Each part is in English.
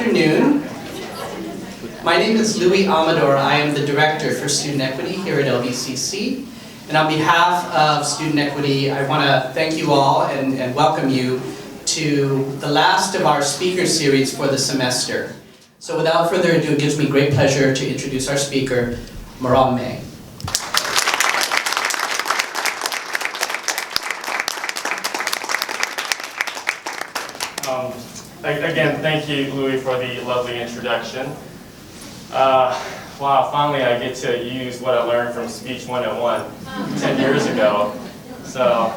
afternoon. My name is Louis Amador. I am the Director for Student Equity here at LVCC. And on behalf of Student Equity, I want to thank you all and welcome you to the last of our speaker series for the semester. So without further ado, it gives me great pleasure to introduce our speaker, Marom. Again, thank you, Louis, for the lovely introduction. Wow, finally I get to use what I learned from Speech 101 10 years ago. So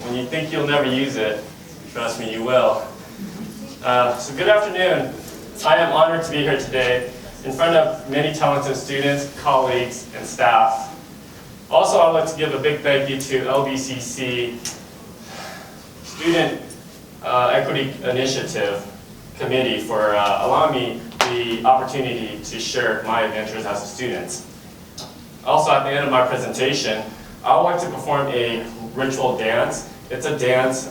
when you think you'll never use it, trust me, you will. So good afternoon. I am honored to be here today in front of many talented students, colleagues, and staff. Also, I'd like to give a big thank you to LVCC Student Equity Initiative Committee for allowing me the opportunity to share my adventures as a student. Also, at the end of my presentation, I would like to perform a ritual dance. It's a dance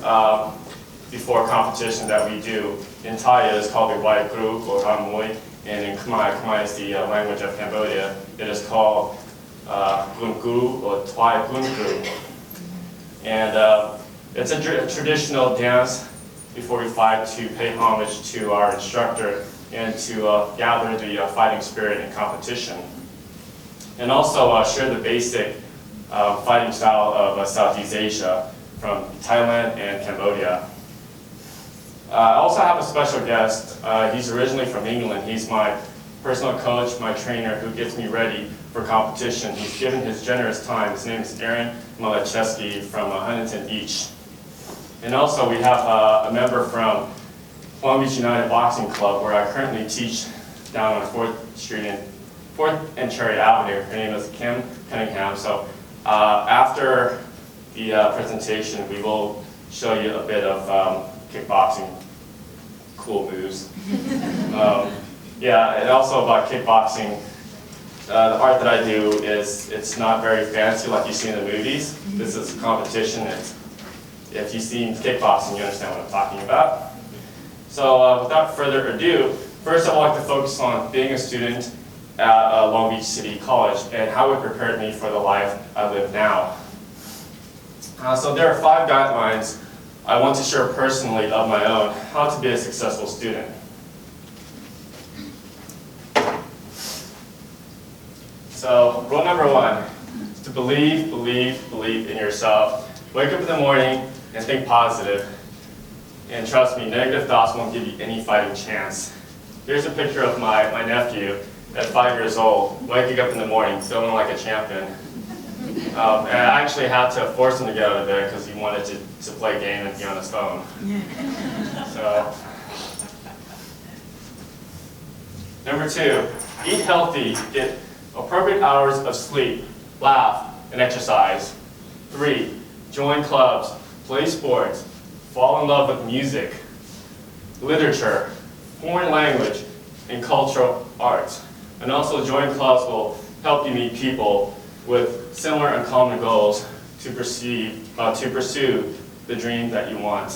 before a competition that we do. In Thai, it is called the Wai Kru or Ramui, and in Khmer, Khmer is the language of Cambodia. It is called Gun Kru or Twai Gun Kru. And it's a traditional dance before we fight to pay homage to our instructor and to gather the fighting spirit in competition. And also share the basic fighting style of Southeast Asia from Thailand and Cambodia. I also have a special guest. He's originally from England. He's my personal coach, my trainer, who gets me ready for competition. He's given his generous time. His name is Aaron Malacheski from Huntington Beach. And also we have a member from Long Beach United Boxing Club, where I currently teach down on 4th Street and 4th and Cherry Avenue. Her name is Kim Cunningham. So after the presentation, we will show you a bit of kickboxing cool moves. Yeah, and also about kickboxing, the art that I do it's not very fancy like you see in the movies. This is a competition. If you've seen kickboxing, you understand what I'm talking about. So without further ado, first I would like to focus on being a student at Long Beach City College and how it prepared me for the life I live now. So there are 5 guidelines I want to share personally of my own, how to be a successful student. So rule number 1 is to believe in yourself. Wake up in the morning and think positive. And trust me, negative thoughts won't give you any fighting chance. Here's a picture of my nephew at 5 years old, waking up in the morning, feeling like a champion. And I actually had to force him to get out of bed because he wanted to play a game and be on his phone. So, number 2, eat healthy, get appropriate hours of sleep, laugh, and exercise. 3, join clubs, play sports, fall in love with music, literature, foreign language, and cultural arts. And also join clubs will help you meet people with similar and common goals to pursue the dream that you want.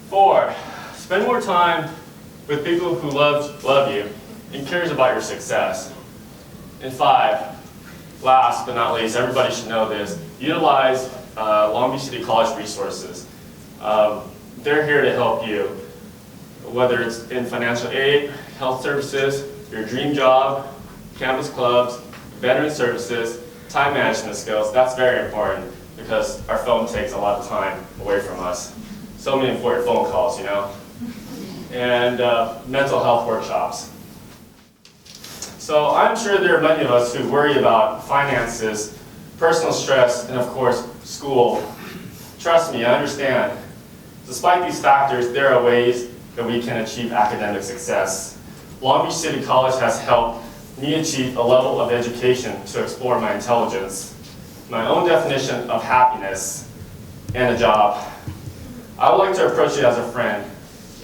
4, spend more time with people who love you and cares about your success. And 5, last but not least, everybody should know this, utilize Long Beach City College resources. They're here to help you, whether it's in financial aid, health services, your dream job, campus clubs, veteran services, time management skills. That's very important because our phone takes a lot of time away from us. So many important phone calls, you know. And mental health workshops. So I'm sure there are many of us who worry about finances, personal stress, and of course, school. Trust me, I understand. Despite these factors, there are ways that we can achieve academic success. Long Beach City College has helped me achieve a level of education to explore my intelligence, my own definition of happiness, and a job. I would like to approach you as a friend,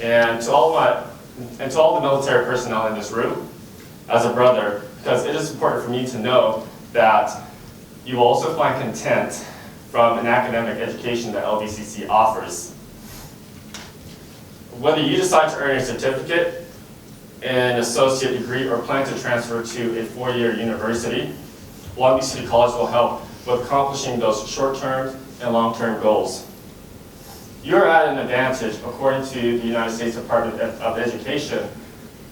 and to all the military personnel in this room, as a brother, because it is important for me to know that you also find content from an academic education that LVCC offers. Whether you decide to earn a certificate, an associate degree, or plan to transfer to a four-year university, Long Beach City College will help with accomplishing those short-term and long-term goals. You're at an advantage, according to the United States Department of Education.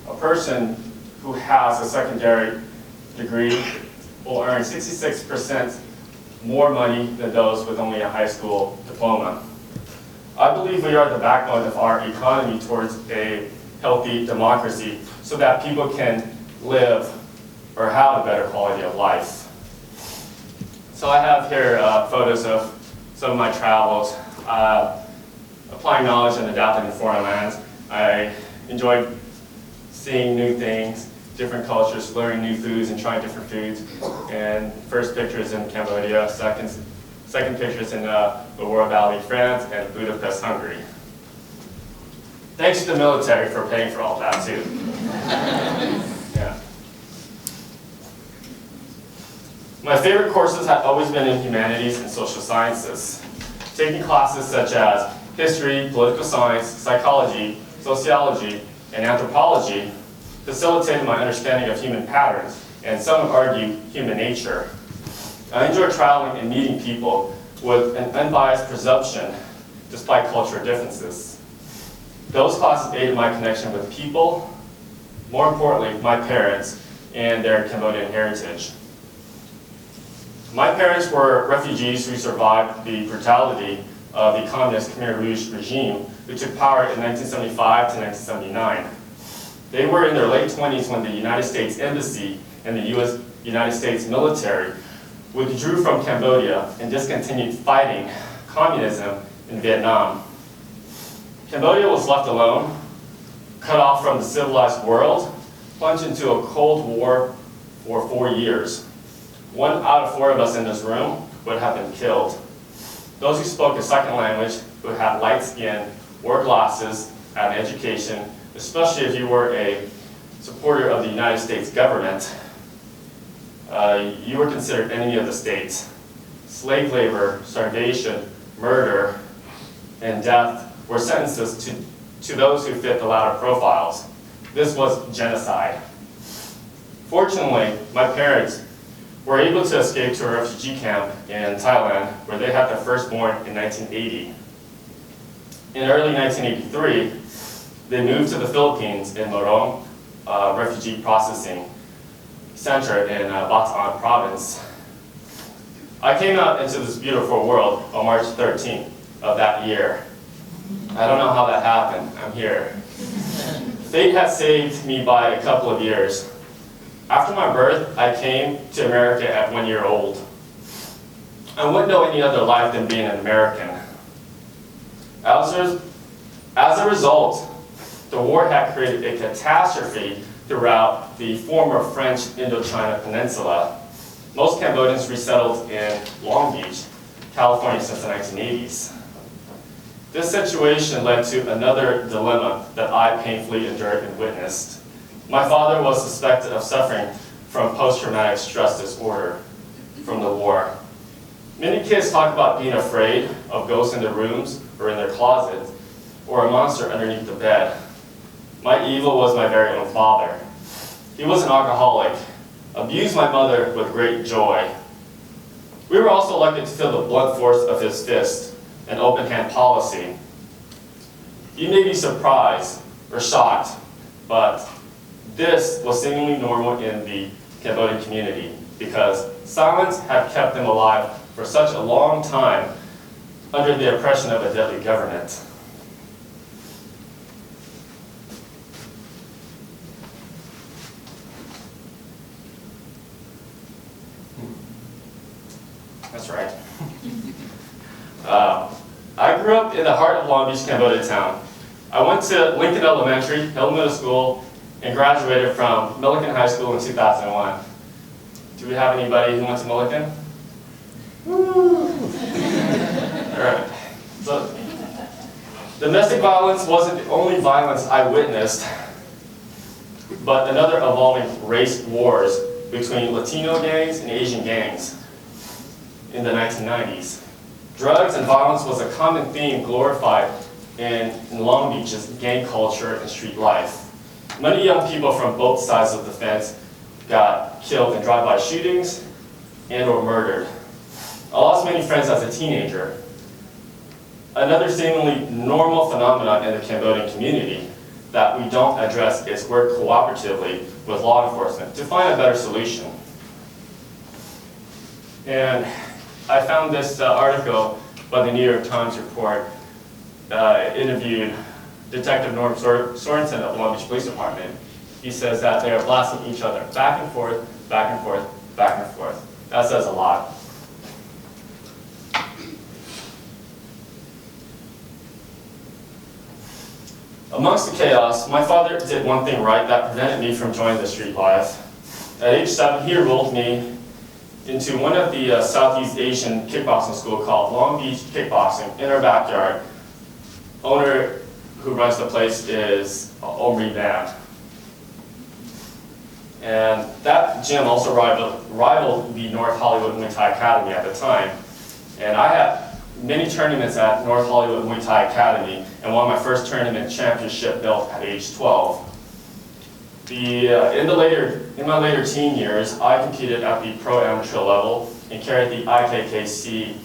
A person who has a secondary degree will earn 66% more money than those with only a high school diploma. I believe we are the backbone of our economy towards a healthy democracy so that people can live or have a better quality of life. So I have here photos of some of my travels, applying knowledge and adapting to foreign lands. I enjoyed seeing new things, different cultures, learning new foods and trying different foods. And first picture is in Cambodia, second picture is in the Loire Valley, France, and Budapest, Hungary. Thanks to the military for paying for all that too. Yeah. My favorite courses have always been in humanities and social sciences. Taking classes such as history, political science, psychology, sociology, and anthropology facilitated my understanding of human patterns, and some would argue human nature. I enjoy traveling and meeting people with an unbiased perception despite cultural differences. Those classes aided my connection with people, more importantly, my parents and their Cambodian heritage. My parents were refugees who survived the brutality of the communist Khmer Rouge regime, which took power in 1975 to 1979. They were in their late 20s when the United States Embassy and the United States military withdrew from Cambodia and discontinued fighting communism in Vietnam. Cambodia was left alone, cut off from the civilized world, plunged into a Cold War for 4 years. 1 out of 4 of us in this room would have been killed. Those who spoke a second language, who had light skin, wore glasses, had an education, especially if you were a supporter of the United States government, you were considered enemy of the state. Slave labor, starvation, murder, and death were sentences to those who fit the latter profiles. This was genocide. Fortunately, my parents were able to escape to a refugee camp in Thailand, where they had their firstborn in 1980. In early 1983, they moved to the Philippines in Marom, refugee processing center in Bataan province. I came out into this beautiful world on March 13th of that year. I don't know how that happened. I'm here. Fate has saved me by a couple of years. After my birth, I came to America at 1 year old. I wouldn't know any other life than being an American. As a result, the war had created a catastrophe throughout the former French Indochina Peninsula. Most Cambodians resettled in Long Beach, California since the 1980s. This situation led to another dilemma that I painfully endured and witnessed. My father was suspected of suffering from post-traumatic stress disorder from the war. Many kids talk about being afraid of ghosts in their rooms or in their closets, or a monster underneath the bed. My evil was my very own father. He was an alcoholic, abused my mother with great joy. We were also lucky to feel the blunt force of his fist, an open hand policy. You may be surprised or shocked, but this was seemingly normal in the Cambodian community because silence had kept them alive for such a long time under the oppression of a deadly government. That's right. I grew up in the heart of Long Beach, Cambodia town. I went to Lincoln Elementary, Hill Middle School, and graduated from Milliken High School in 2001. Do we have anybody who went to Milliken? Woo! All right. So, domestic violence wasn't the only violence I witnessed, but another evolving race wars between Latino gangs and Asian gangs in the 1990s. drugs and violence was a common theme glorified in Long Beach's gang culture and street life. Many young people from both sides of the fence got killed in drive-by shootings and or murdered. I lost many friends as a teenager. Another seemingly normal phenomenon in the Cambodian community that we don't address is work cooperatively with law enforcement to find a better solution. And I found this article by the New York Times report interviewed Detective Norm Sorensen of the Long Beach Police Department. He says that they are blasting each other back and forth, back and forth, back and forth. That says a lot. Amongst the chaos, my father did one thing right that prevented me from joining the street life. At age 7, he enrolled me into one of the Southeast Asian kickboxing school called Long Beach Kickboxing in our backyard. Owner who runs the place is Omri Van. And that gym also rivaled the North Hollywood Muay Thai Academy at the time. And I had many tournaments at North Hollywood Muay Thai Academy and won my first tournament championship belt at age 12. In my later teen years, I competed at the pro amateur level and carried the IKKC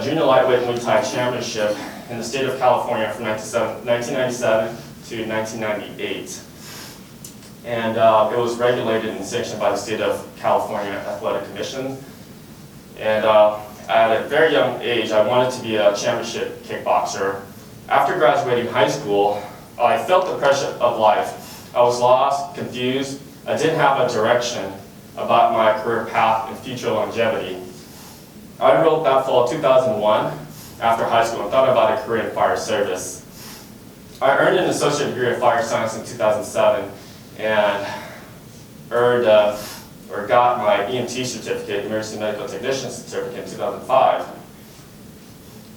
Junior Lightweight Muay Thai Championship in the state of California from 1997 to 1998. And it was regulated and sanctioned by the state of California Athletic Commission. And at a very young age, I wanted to be a championship kickboxer. After graduating high school, I felt the pressure of life. I was lost, confused. I didn't have a direction about my career path and future longevity. I enrolled that fall of 2001 after high school and thought about a career in fire service. I earned an associate degree of fire science in 2007 and got my EMT certificate, emergency medical technician certificate, in 2005.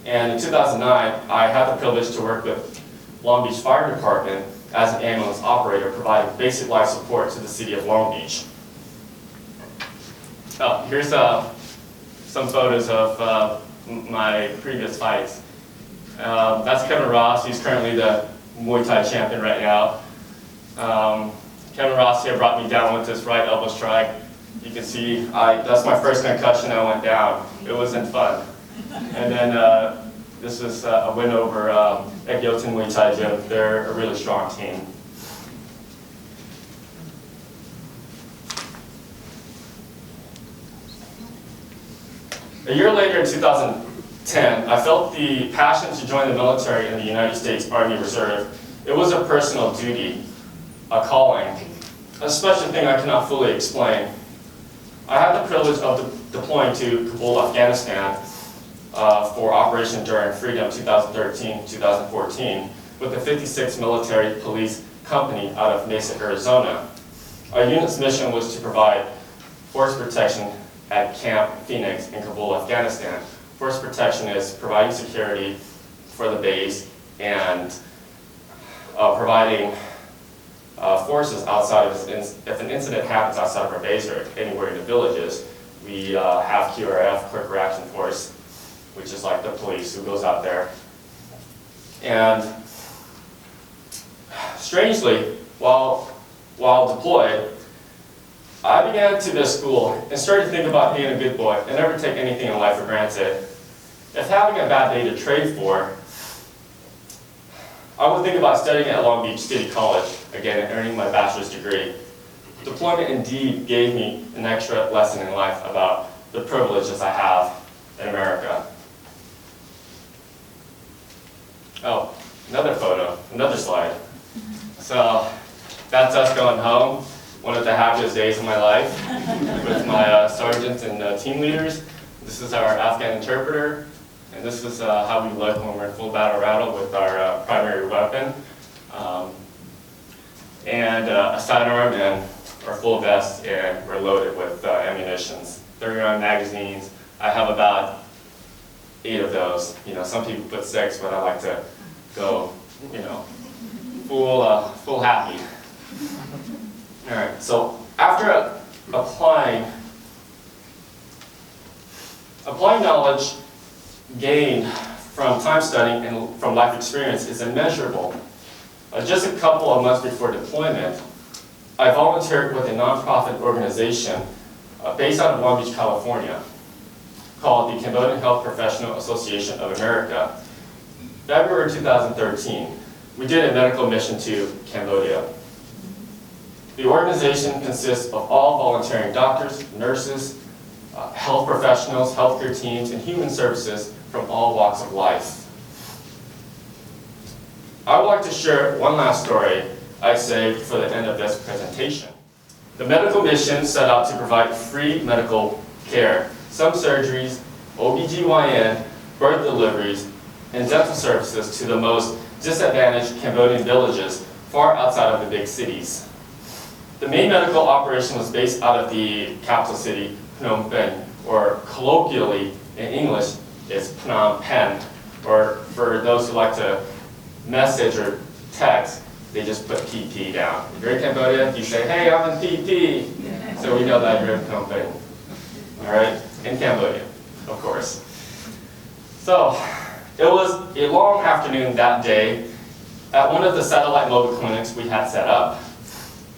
And in 2009, I had the privilege to work with Long Beach Fire Department as an ambulance operator, providing basic life support to the city of Long Beach. Oh, here's some photos of my previous fights. That's Kevin Ross. He's currently the Muay Thai champion right now. Kevin Ross here brought me down with this right elbow strike. You can see that's my first concussion. I went down. It wasn't fun. And then this is a win over Ekyotin Muay Thai Gym. They're a really strong team. A year later, in 2010, I felt the passion to join the military in the United States Army Reserve. It was a personal duty, a calling, a special thing I cannot fully explain. I had the privilege of deploying to Kabul, Afghanistan for Operation Enduring Freedom 2013-2014 with the 56th Military Police Company out of Mesa, Arizona. Our unit's mission was to provide force protection at Camp Phoenix in Kabul, Afghanistan. Force protection is providing security for the base and providing forces outside of this. If an incident happens outside of our base or anywhere in the villages, we have QRF, Quick Reaction Force, which is like the police who goes out there. And strangely, while deployed, I began to miss school and started to think about being a good boy and never take anything in life for granted. If having a bad day to trade for, I would think about studying at Long Beach City College again and earning my bachelor's degree. Deployment indeed gave me an extra lesson in life about the privileges I have in America. Oh, another photo, another slide. So that's us going home. One of the happiest days of my life with my sergeants and team leaders. This is our Afghan interpreter, and this is how we look when we're in full battle rattle with our primary weapon, and a sidearm and our full vest, and we're loaded with ammunitions. 30-round magazines. I have about 8 of those. You know, some people put 6, but I like to go, you know, full happy. All right, so after applying knowledge gained from time studying and from life experience is immeasurable. Just a couple of months before deployment, I volunteered with a nonprofit organization based out of Long Beach, California, called the Cambodian Health Professional Association of America. February 2013, we did a medical mission to Cambodia. The organization consists of all volunteering doctors, nurses, health professionals, healthcare teams, and human services from all walks of life. I would like to share one last story I saved for the end of this presentation. The medical mission set out to provide free medical care, some surgeries, OBGYN, birth deliveries, and dental services to the most disadvantaged Cambodian villages far outside of the big cities. The main medical operation was based out of the capital city, Phnom Penh, or colloquially in English, is Phnom Penh, or for those who like to message or text, they just put PP down. If you're in Cambodia, you say, hey, I'm in PP. So we know that you're in Phnom Penh. All right, in Cambodia, of course. So it was a long afternoon that day at one of the satellite mobile clinics we had set up.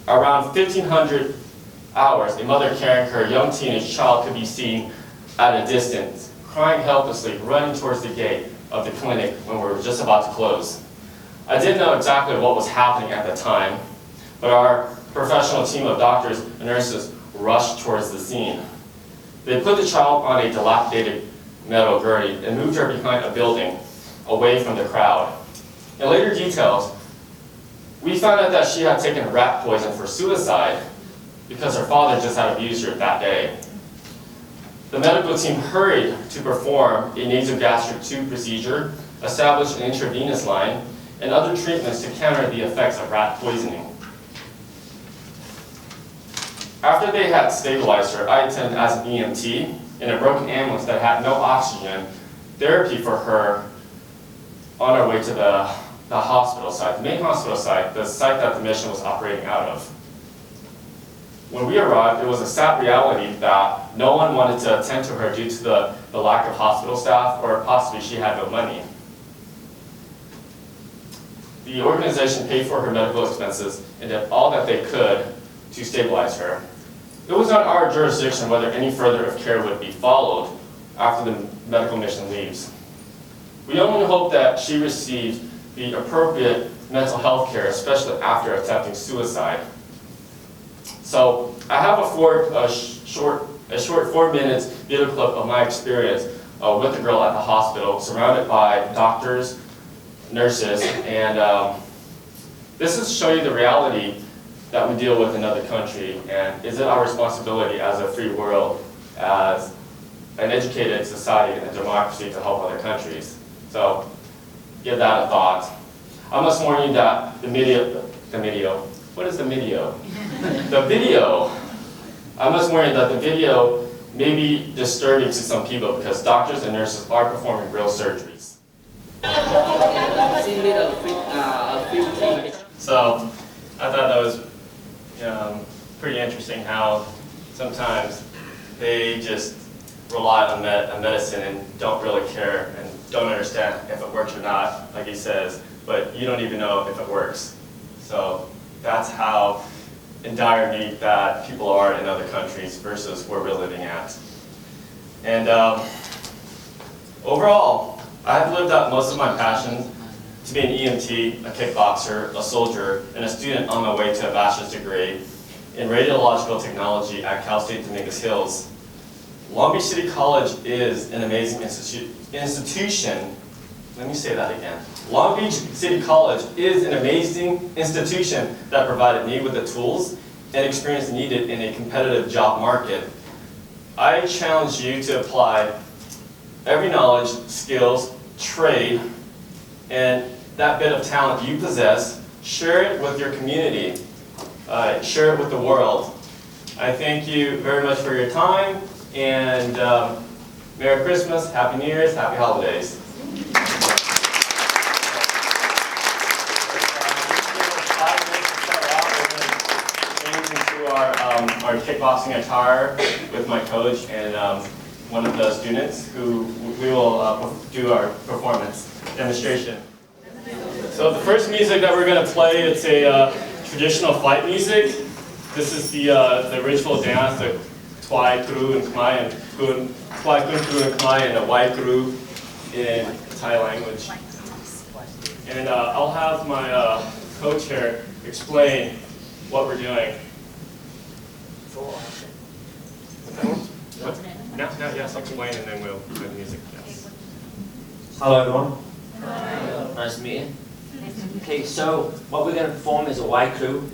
Around 1,500 hours, a mother carrying her young teenage child could be seen at a distance, crying helplessly, running towards the gate of the clinic when we were just about to close. I didn't know exactly what was happening at the time, but our professional team of doctors and nurses rushed towards the scene. They put the child on a dilapidated metal gurney and moved her behind a building, away from the crowd. In later details, we found out that she had taken rat poison for suicide because her father just had abused her that day. The medical team hurried to perform a nasogastric tube procedure, establish an intravenous line, and other treatments to counter the effects of rat poisoning. After they had stabilized her, I attended as an EMT in a broken ambulance that had no oxygen therapy for her on our way to the hospital site, the main hospital site, the site that the mission was operating out of. When we arrived, it was a sad reality that no one wanted to attend to her due to the lack of hospital staff, or possibly she had no money. The organization paid for her medical expenses and did all that they could to stabilize her. It was not our jurisdiction whether any further of care would be followed after the medical mission leaves. We only hope that she receives the appropriate mental health care, especially after attempting suicide. So I have a short 4 minutes video clip of my experience with the girl at the hospital, surrounded by doctors, nurses, and this is to show you the reality that we deal with in another country, and is it our responsibility as a free world, as an educated society and a democracy to help other countries. So give that a thought. I must warn you that the video, what is the video? The video, I must warn you that the video may be disturbing to some people because doctors and nurses are performing real surgeries. So I thought that was pretty interesting how sometimes they just rely on medicine and don't really care and don't understand if it works or not, like he says, but you don't even know if it works. So that's how in dire need that people are in other countries versus where we're living at. And overall, I've lived out most of my passions to be an EMT, a kickboxer, a soldier, and a student on my way to a bachelor's degree in radiological technology at Cal State Dominguez Hills. Long Beach City College is an amazing institution. Let me say that again. Long Beach City College is an amazing institution that provided me with the tools and experience needed in a competitive job market. I challenge you to apply every knowledge, skills, trade, and that bit of talent you possess, share it with your community, share it with the world. I thank you very much for your time, and Merry Christmas, Happy New Year's, Happy Holidays. Our kickboxing attire with my coach, and one of the students who we will do our performance demonstration. So the first music that we're going to play, it's a traditional flight music. This is the ritual dance, the Twai Kru in Khmer, and Twai Kun Kru in Khmer, and the Wai Kru in Thai language. And I'll have my coach here explain what we're doing. No, yes, I'll explain and then we'll play the music. Yes. Hello everyone. Hello. Nice to meet you. Okay, so what we're going to perform is a Wai Kru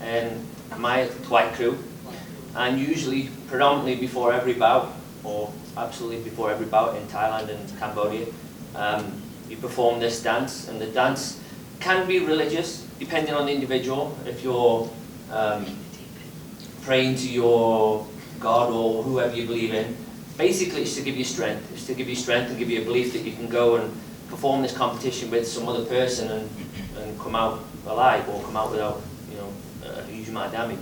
and my Twai Kru, and usually predominantly before every bout, or absolutely before every bout in Thailand and Cambodia, you perform this dance, and the dance can be religious depending on the individual. If you're praying to your God or whoever you believe in, basically it's to give you strength. It's to give you strength and give you a belief that you can go and perform this competition with some other person and come out alive or come out without, you know, a huge amount of damage.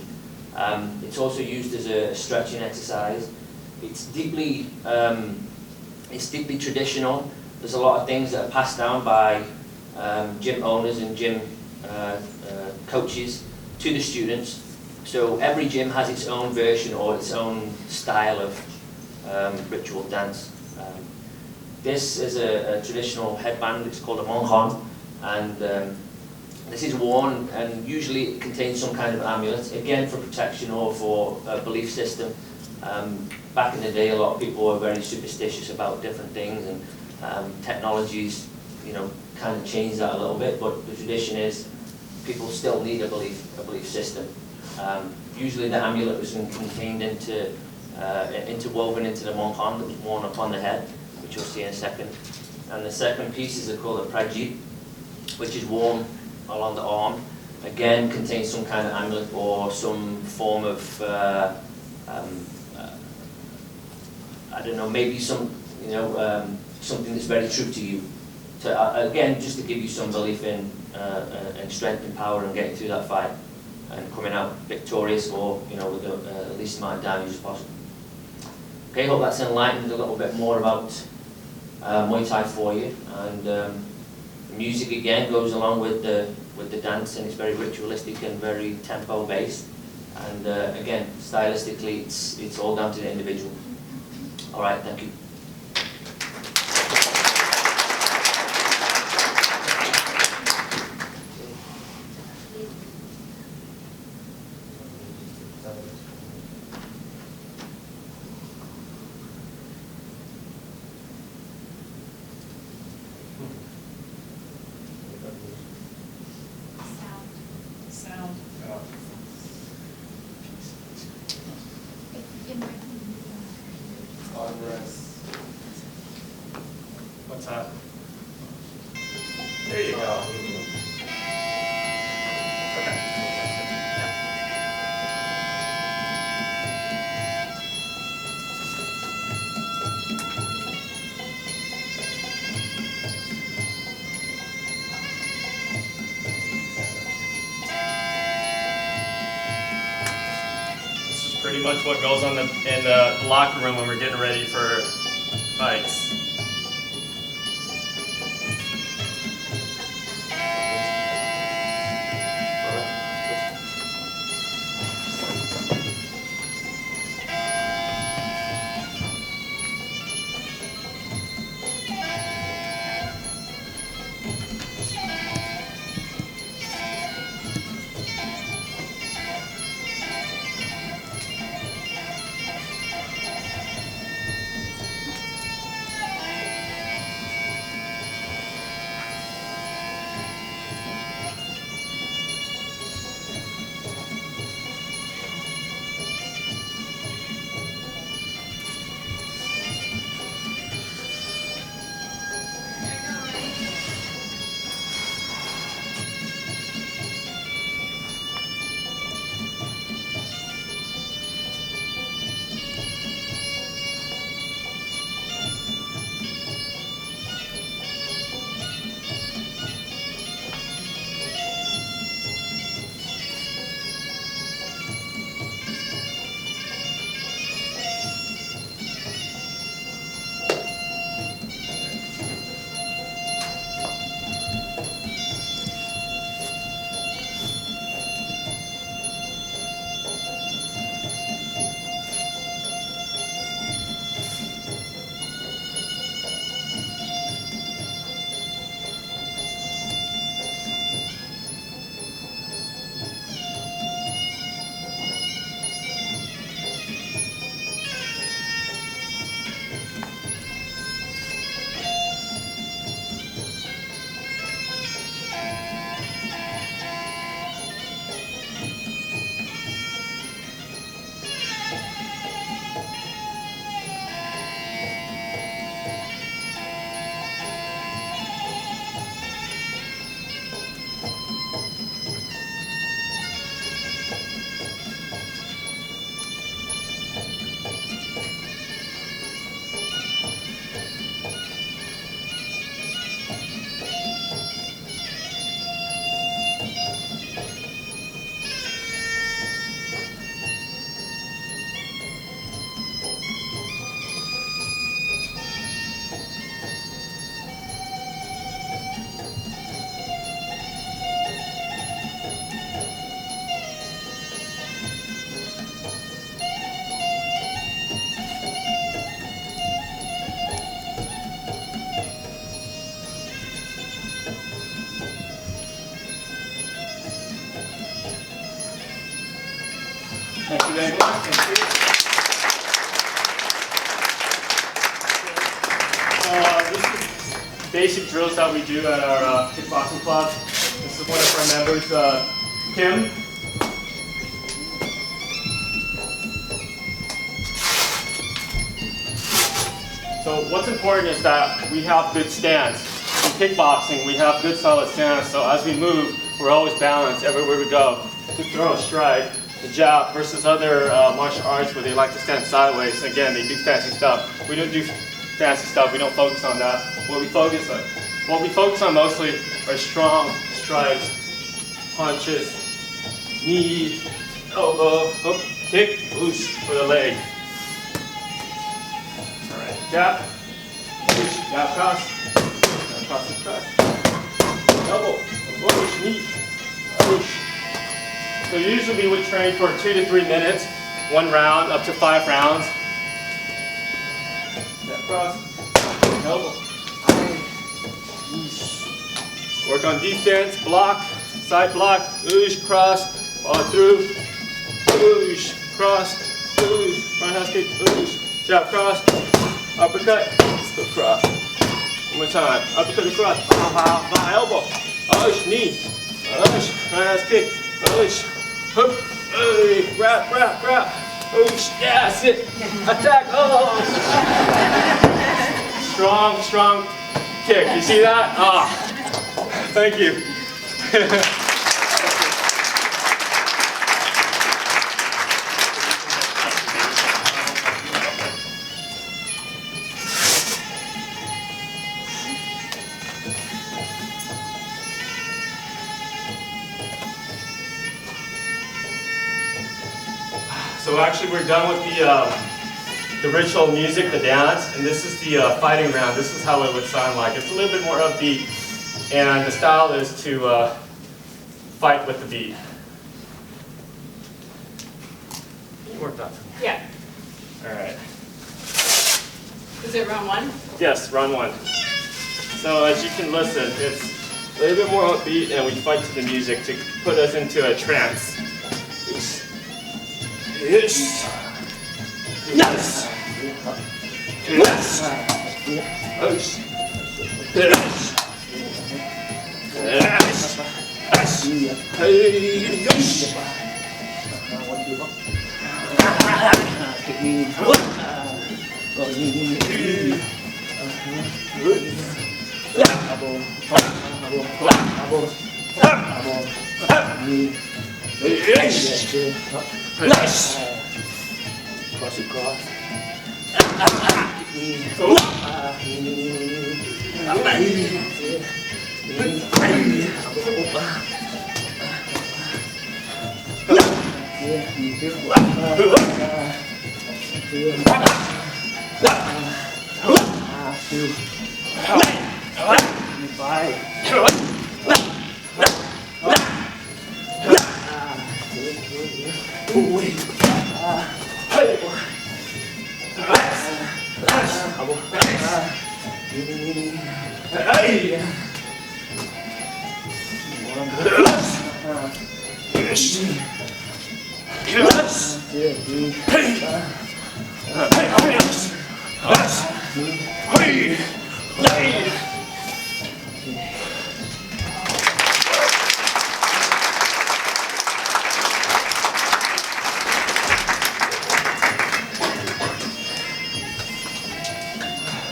It's also used as a stretching exercise. It's deeply traditional. There's a lot of things that are passed down by gym owners and gym coaches to the students. So every gym has its own version or its own style of ritual dance. This is a traditional headband. It's called a monkhon, and this is worn, and usually it contains some kind of amulet, again for protection or for a belief system. Back in the day, a lot of people were very superstitious about different things, and technologies, you know, kind of changed that a little bit. But the tradition is people still need a belief system. Usually the amulet was contained interwoven into the monkhon that was worn upon the head, which you'll see in a second. And the second piece is called a prajit, which is worn along the arm. Again, contains some kind of amulet or some form of, I don't know, maybe some, you know, something that's very true to you. To, again, just to give you some belief in and strength and power and getting through that fight and coming out victorious, or, you know, with the least amount of damage as possible. Okay, hope that's enlightened a little bit more about Muay Thai for you. And the music again goes along with the dance, and it's very ritualistic and very tempo based. And again, stylistically, it's all down to the individual. All right, thank you. What's that? There you go. This is pretty much what goes on in the locker room when we're getting ready for fights. very much. Thank you. This is basic drills that we do at our kickboxing club. This is one of our members, Kim. So what's important is that we have good stance. In kickboxing, we have good solid stance, so as we move, we're always balanced everywhere we go. To throw a strike, the jab versus other martial arts where they like to stand sideways. Again, they do fancy stuff. We don't do fancy stuff. We don't focus on that. What we focus on mostly are strong strikes, punches, knee, elbow, hook, kick, whoosh for the leg. All right, jab, whoosh, jab cross, elbow, whoosh, knee, whoosh. So usually we would train for 2 to 3 minutes, 1 round, up to 5 rounds. Jab cross, elbow. Work on defense, block, side block, oosh, cross, follow through, oosh, cross, oosh, front house kick, oosh, jab cross, uppercut, still cross. One more time, uppercut cross, elbow, oosh, knee, oosh, front house kick, oosh, hook, oosh, wrap, oosh, yeah, that's it, attack, oh! Strong kick, you see that? Ah. Thank you. So actually we're done with the ritual music, the dance, and this is the fighting round. This is how it would sound like. It's a little bit more upbeat. And the style is to fight with the beat. You worked on it. Yeah. All right. Is it round 1? Yes, round 1. So as you can listen, it's a little bit more upbeat, and we fight to the music to put us into a trance. Yes. Yes. Yes. Yes. Yes.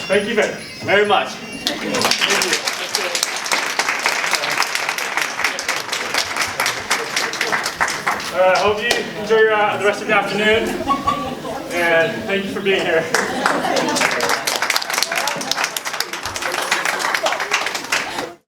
Thank you very much. Thank you. I hope you enjoy the rest of the afternoon, and thank you for being here.